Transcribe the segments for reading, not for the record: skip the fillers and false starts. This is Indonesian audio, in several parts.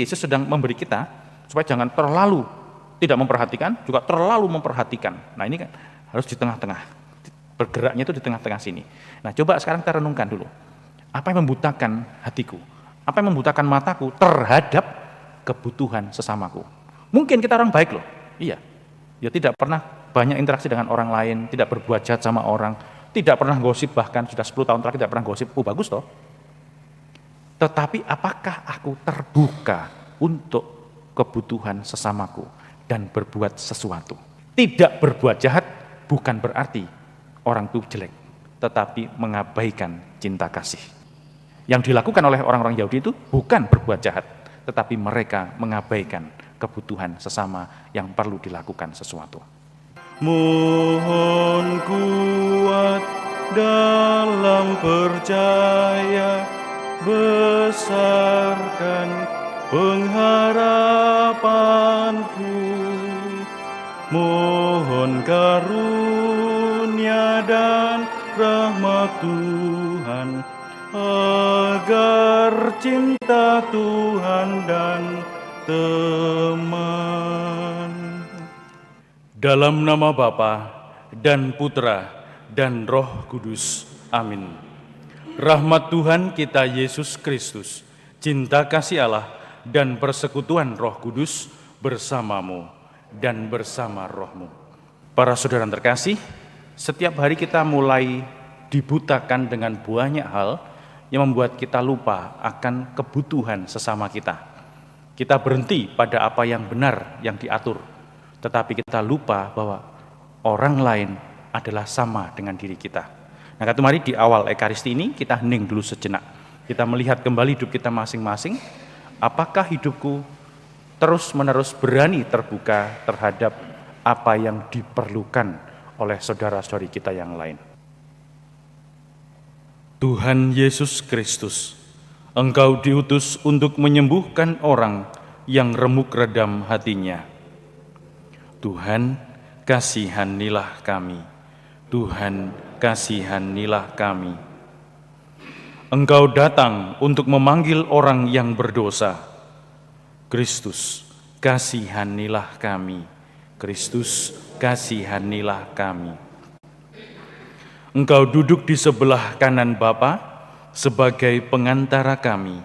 Yesus sedang memberi kita supaya jangan terlalu tidak memperhatikan, juga terlalu memperhatikan. Nah ini kan harus di tengah-tengah, bergeraknya itu di tengah-tengah sini. Nah coba sekarang kita renungkan dulu, apa yang membutakan hatiku, apa yang membutakan mataku terhadap kebutuhan sesamaku. Mungkin kita orang baik loh, iya, ya tidak pernah banyak interaksi dengan orang lain, tidak berbuat jahat sama orang, tidak pernah gosip, bahkan sudah 10 tahun terakhir tidak pernah gosip, bagus toh. Tetapi apakah aku terbuka untuk kebutuhan sesamaku dan berbuat sesuatu? Tidak berbuat jahat bukan berarti orang itu jelek, tetapi mengabaikan cinta kasih. Yang dilakukan oleh orang-orang Yahudi itu bukan berbuat jahat, tetapi mereka mengabaikan kebutuhan sesama yang perlu dilakukan sesuatu. Mohon kuat dalam percaya, besarkan pengharapanku. Mohon karunia dan rahmat Tuhan, agar cinta Tuhan dan teman. Dalam nama Bapa dan Putra dan Roh Kudus. Amin. Rahmat Tuhan kita Yesus Kristus, cinta kasih Allah, dan persekutuan Roh Kudus bersamamu dan bersama rohmu. Para saudara terkasih, setiap hari kita mulai dibutakan dengan banyak hal yang membuat kita lupa akan kebutuhan sesama kita. Kita berhenti pada apa yang benar yang diatur, tetapi kita lupa bahwa orang lain adalah sama dengan diri kita. Nah, mari di awal Ekaristi ini kita hening dulu sejenak. Kita melihat kembali hidup kita masing-masing. Apakah hidupku terus-menerus berani terbuka terhadap apa yang diperlukan oleh saudara-saudari kita yang lain? Tuhan Yesus Kristus, Engkau diutus untuk menyembuhkan orang yang remuk redam hatinya. Tuhan, kasihanilah kami. Tuhan, kasihanilah kami. Engkau datang untuk memanggil orang yang berdosa. Kristus, kasihanilah kami. Kristus, kasihanilah kami. Engkau duduk di sebelah kanan Bapa sebagai pengantara kami.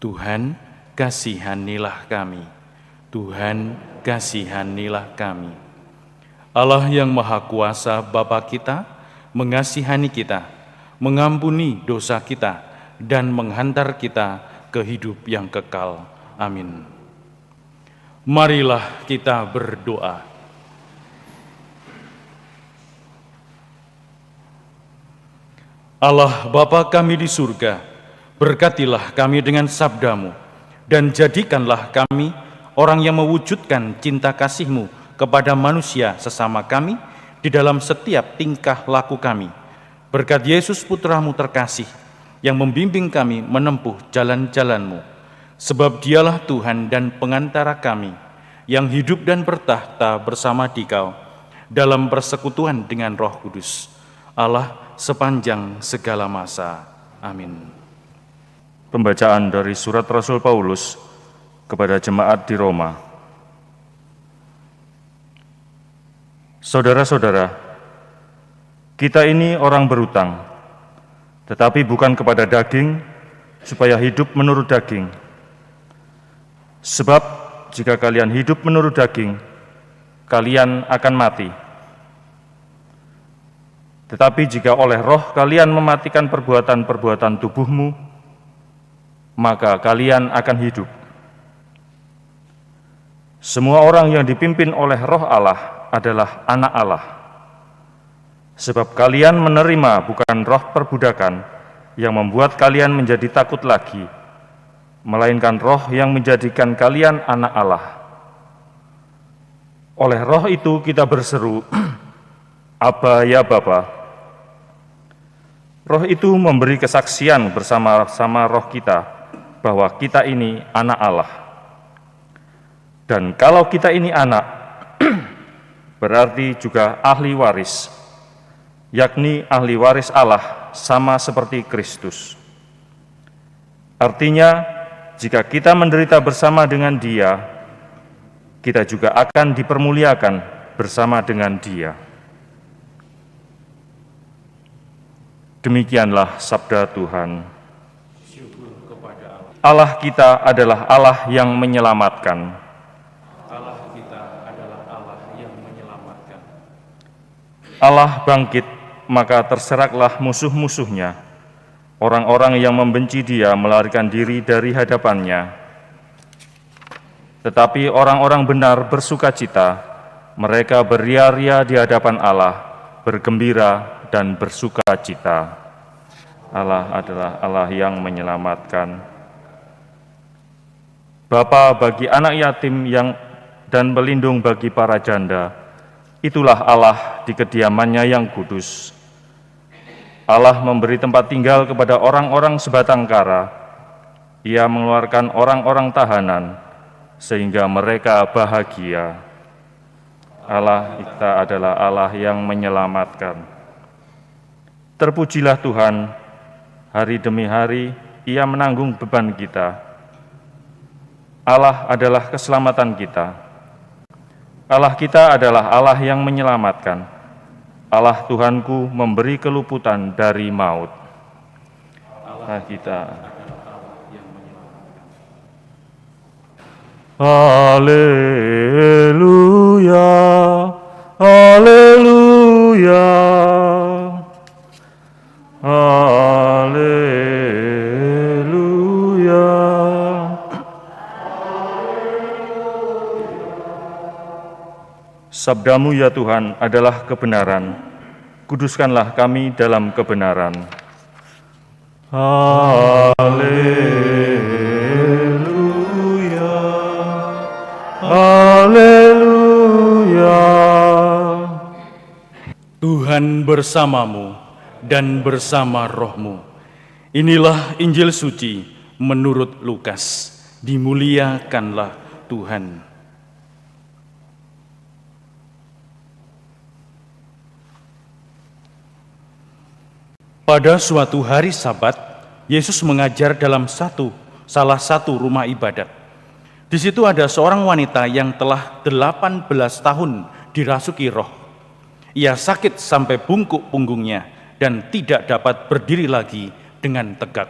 Tuhan, kasihanilah kami. Tuhan, kasihanilah kami. Allah yang Maha Kuasa Bapa kita, mengasihani kita, mengampuni dosa kita, dan menghantar kita ke hidup yang kekal. Amin. Marilah kita berdoa. Allah Bapa kami di surga, berkatilah kami dengan sabda-Mu, dan jadikanlah kami orang yang mewujudkan cinta kasih-Mu kepada manusia sesama kami di dalam setiap tingkah laku kami. Berkat Yesus Putra-Mu terkasih yang membimbing kami menempuh jalan-jalan-Mu. Sebab Dialah Tuhan dan pengantara kami yang hidup dan bertahta bersama Dikau dalam persekutuan dengan Roh Kudus, Allah sepanjang segala masa. Amin. Pembacaan dari surat Rasul Paulus kepada jemaat di Roma. Saudara-saudara, kita ini orang berutang, tetapi bukan kepada daging, supaya hidup menurut daging. Sebab jika kalian hidup menurut daging, kalian akan mati. Tetapi jika oleh roh kalian mematikan perbuatan-perbuatan tubuhmu, maka kalian akan hidup. Semua orang yang dipimpin oleh roh Allah adalah anak Allah. Sebab kalian menerima bukan roh perbudakan yang membuat kalian menjadi takut lagi, melainkan roh yang menjadikan kalian anak Allah. Oleh roh itu kita berseru, Aba ya Bapa. Roh itu memberi kesaksian bersama-sama roh kita bahwa kita ini anak Allah. Dan kalau kita ini anak, berarti juga ahli waris, yakni ahli waris Allah sama seperti Kristus. Artinya, jika kita menderita bersama dengan Dia, kita juga akan dipermuliakan bersama dengan Dia. Demikianlah sabda Tuhan. Allah kita adalah Allah yang menyelamatkan. Allah kita adalah Allah yang menyelamatkan. Allah bangkit, maka terseraklah musuh-musuhnya. Orang-orang yang membenci Dia melarikan diri dari hadapannya. Tetapi orang-orang benar bersukacita, mereka beria-ria di hadapan Allah, bergembira dan bersukacita. Allah adalah Allah yang menyelamatkan. Bapa bagi anak yatim dan pelindung bagi para janda, itulah Allah di kediamannya yang kudus. Allah memberi tempat tinggal kepada orang-orang sebatang kara. Ia mengeluarkan orang-orang tahanan, sehingga mereka bahagia. Allah kita adalah Allah yang menyelamatkan. Terpujilah Tuhan, hari demi hari Ia menanggung beban kita. Allah adalah keselamatan kita. Allah kita adalah Allah yang menyelamatkan. Allah Tuhanku memberi keluputan dari maut. Allah kita. Haleluya, haleluya, haleluya. Sabdamu ya Tuhan adalah kebenaran. Kuduskanlah kami dalam kebenaran. Haleluya, haleluya. Tuhan bersamamu dan bersama rohmu. Inilah Injil suci menurut Lukas. Dimuliakanlah Tuhan. Pada suatu hari Sabat, Yesus mengajar dalam salah satu rumah ibadat. Di situ ada seorang wanita yang telah 18 tahun dirasuki roh. Ia sakit sampai bungkuk punggungnya dan tidak dapat berdiri lagi dengan tegak.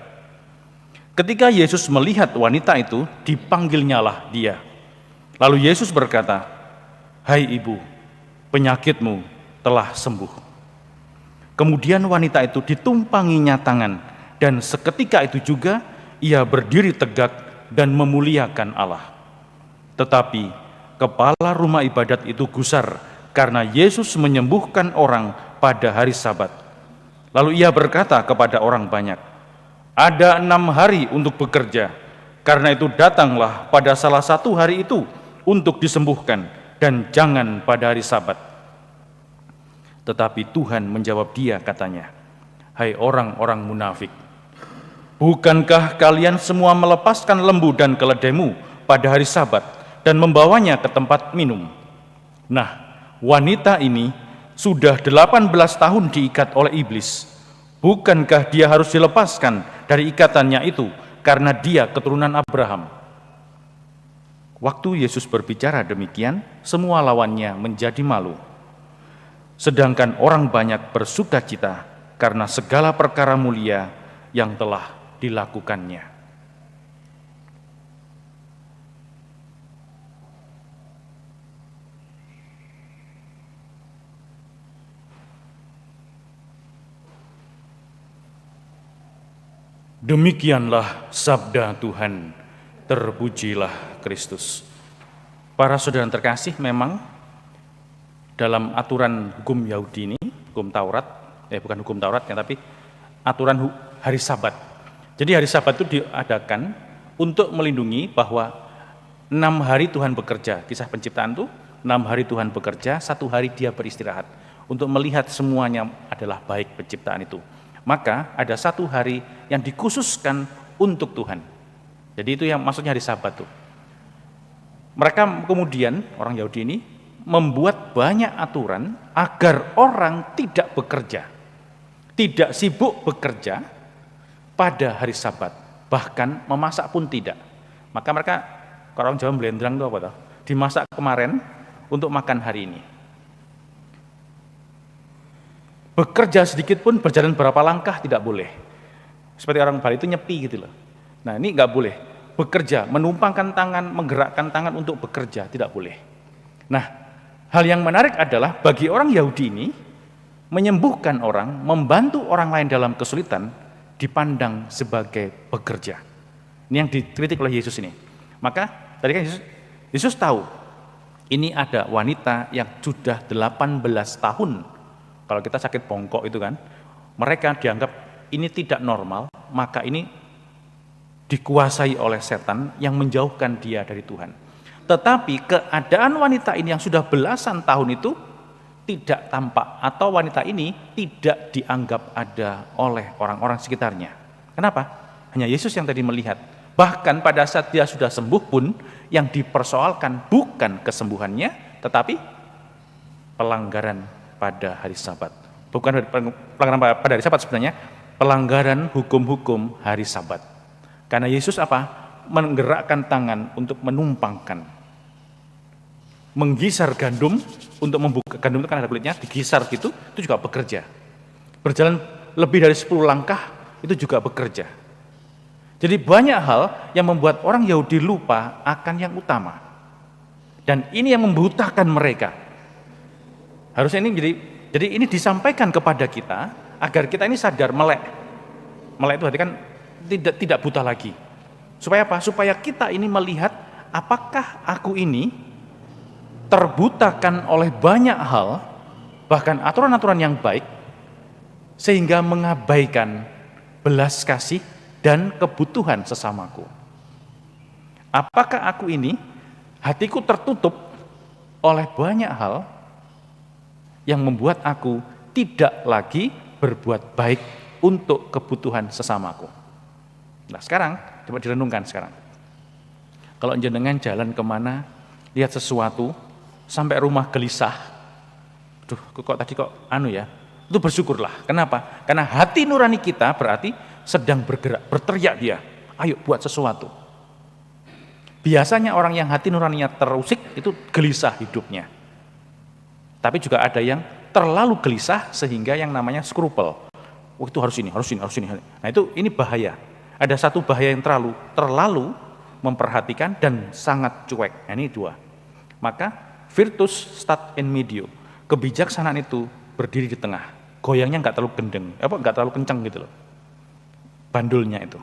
Ketika Yesus melihat wanita itu, dipanggilnyalah dia. Lalu Yesus berkata, "Hai ibu, penyakitmu telah sembuh." Kemudian wanita itu ditumpanginya tangan, dan seketika itu juga ia berdiri tegak dan memuliakan Allah. Tetapi kepala rumah ibadat itu gusar karena Yesus menyembuhkan orang pada hari Sabat. Lalu ia berkata kepada orang banyak, "Ada 6 hari untuk bekerja, karena itu datanglah pada salah satu hari itu untuk disembuhkan, dan jangan pada hari Sabat." Tetapi Tuhan menjawab dia, katanya, "Hai orang-orang munafik, bukankah kalian semua melepaskan lembu dan keledaimu pada hari Sabat dan membawanya ke tempat minum? Nah, wanita ini sudah 18 tahun diikat oleh iblis. Bukankah dia harus dilepaskan dari ikatannya itu karena dia keturunan Abraham?" Waktu Yesus berbicara demikian, semua lawannya menjadi malu. Sedangkan orang banyak bersukacita karena segala perkara mulia yang telah dilakukannya. Demikianlah sabda Tuhan, terpujilah Kristus. Para saudara terkasih, memang dalam aturan hukum Yahudi ini, hukum Taurat, bukan hukum Taurat ya, tapi aturan hari Sabat. Jadi hari Sabat itu diadakan untuk melindungi bahwa 6 hari Tuhan bekerja. Kisah penciptaan itu 6 hari Tuhan bekerja, 1 hari dia beristirahat. Untuk melihat semuanya adalah baik penciptaan itu. Maka ada 1 hari yang dikhususkan untuk Tuhan. Jadi itu yang maksudnya hari Sabat tuh. Mereka kemudian, orang Yahudi ini, membuat banyak aturan agar orang tidak bekerja, tidak sibuk bekerja pada hari Sabat, bahkan memasak pun tidak. Maka mereka, kalau orang Jawa belendrang itu apa toh? Dimasak kemarin untuk makan hari ini. Bekerja sedikit pun berjalan berapa langkah tidak boleh. Seperti orang Bali itu nyepi gitu loh. Nah ini nggak boleh. Bekerja, menumpangkan tangan, menggerakkan tangan untuk bekerja, tidak boleh. Nah, hal yang menarik adalah bagi orang Yahudi ini, menyembuhkan orang, membantu orang lain dalam kesulitan, dipandang sebagai bekerja. Ini yang dikritik oleh Yesus ini. Maka tadi kan Yesus tahu, ini ada wanita yang sudah 18 tahun, kalau kita sakit bongkok itu kan, mereka dianggap ini tidak normal, maka ini dikuasai oleh setan yang menjauhkan dia dari Tuhan. Tetapi keadaan wanita ini yang sudah belasan tahun itu tidak tampak, atau wanita ini tidak dianggap ada oleh orang-orang sekitarnya. Kenapa? Hanya Yesus yang tadi melihat. Bahkan pada saat dia sudah sembuh pun, yang dipersoalkan bukan kesembuhannya, tetapi pelanggaran pada hari Sabat. Bukan pelanggaran pada hari Sabat sebenarnya, pelanggaran hukum-hukum hari Sabat. Karena Yesus apa? Menggerakkan tangan untuk menumpangkan. Menggisar gandum untuk membuka, gandum itu kan ada kulitnya, digisar gitu, itu juga bekerja. Berjalan lebih dari 10 langkah, itu juga bekerja. Jadi banyak hal yang membuat orang Yahudi lupa akan yang utama. Dan ini yang membutakan mereka. Harusnya ini jadi ini disampaikan kepada kita, agar kita ini sadar melek. Melek itu artinya kan tidak buta lagi. Supaya apa? Supaya kita ini melihat apakah aku ini terbutakan oleh banyak hal, bahkan aturan-aturan yang baik, sehingga mengabaikan belas kasih dan kebutuhan sesamaku. Apakah aku ini hatiku tertutup oleh banyak hal yang membuat aku tidak lagi berbuat baik untuk kebutuhan sesamaku. Nah sekarang, coba direnungkan sekarang. Kalau jenengan jalan kemana, lihat sesuatu, sampai rumah gelisah, kok tadi itu bersyukurlah. Kenapa? Karena hati nurani kita berarti sedang bergerak, berteriak dia, ayo buat sesuatu. Biasanya orang yang hati nuraninya terusik, itu gelisah hidupnya. Tapi juga ada yang terlalu gelisah, sehingga yang namanya scruple. Oh itu harus ini. Nah ini bahaya. Ada satu bahaya yang terlalu memperhatikan dan sangat cuek. Nah, ini dua. Maka virtus stat in medio, kebijaksanaan itu berdiri di tengah. Goyangnya nggak terlalu gendeng, nggak terlalu kencang gitu loh. Bandulnya itu.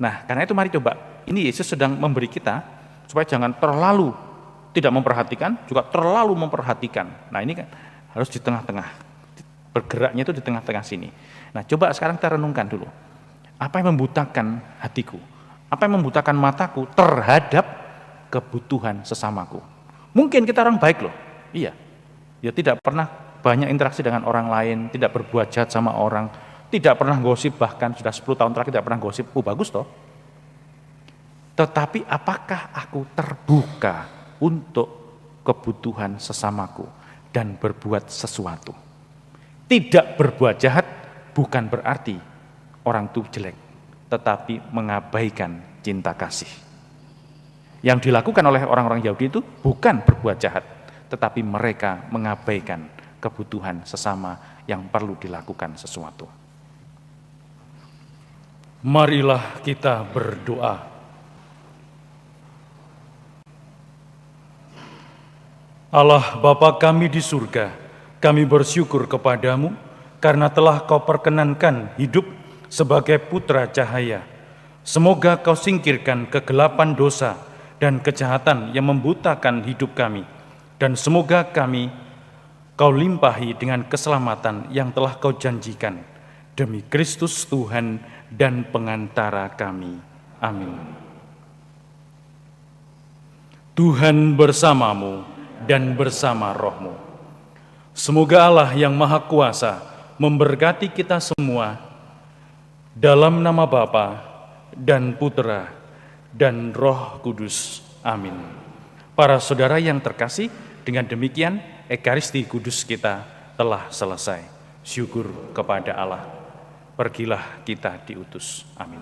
Nah, karena itu mari coba. Ini Yesus sedang memberi kita supaya jangan terlalu tidak memperhatikan, juga terlalu memperhatikan. Nah, ini kan harus di tengah-tengah. Bergeraknya itu di tengah-tengah sini. Nah, coba sekarang kita renungkan dulu. Apa yang membutakan hatiku? Apa yang membutakan mataku terhadap kebutuhan sesamaku? Mungkin kita orang baik loh, iya. Ya tidak pernah banyak interaksi dengan orang lain, tidak berbuat jahat sama orang, tidak pernah gosip, bahkan sudah 10 tahun terakhir tidak pernah gosip. Bagus toh. Tetapi apakah aku terbuka untuk kebutuhan sesamaku dan berbuat sesuatu? Tidak berbuat jahat bukan berarti orang itu jelek, tetapi mengabaikan cinta kasih. Yang dilakukan oleh orang-orang Yahudi itu bukan berbuat jahat, tetapi mereka mengabaikan kebutuhan sesama yang perlu dilakukan sesuatu. Marilah kita berdoa. Allah Bapa kami di surga, kami bersyukur kepadamu karena telah Kau perkenankan hidup sebagai putra cahaya. Semoga Kau singkirkan kegelapan dosa dan kejahatan yang membutakan hidup kami, dan semoga kami Kau limpahi dengan keselamatan yang telah Kau janjikan, demi Kristus Tuhan dan pengantara kami. Amin. Tuhan bersamamu dan bersama rohmu. Semoga Allah yang Maha Kuasa memberkati kita semua, dalam nama Bapa dan Putra dan Roh Kudus. Amin. Para saudara yang terkasih, dengan demikian Ekaristi Kudus kita telah selesai. Syukur kepada Allah. Pergilah kita diutus. Amin.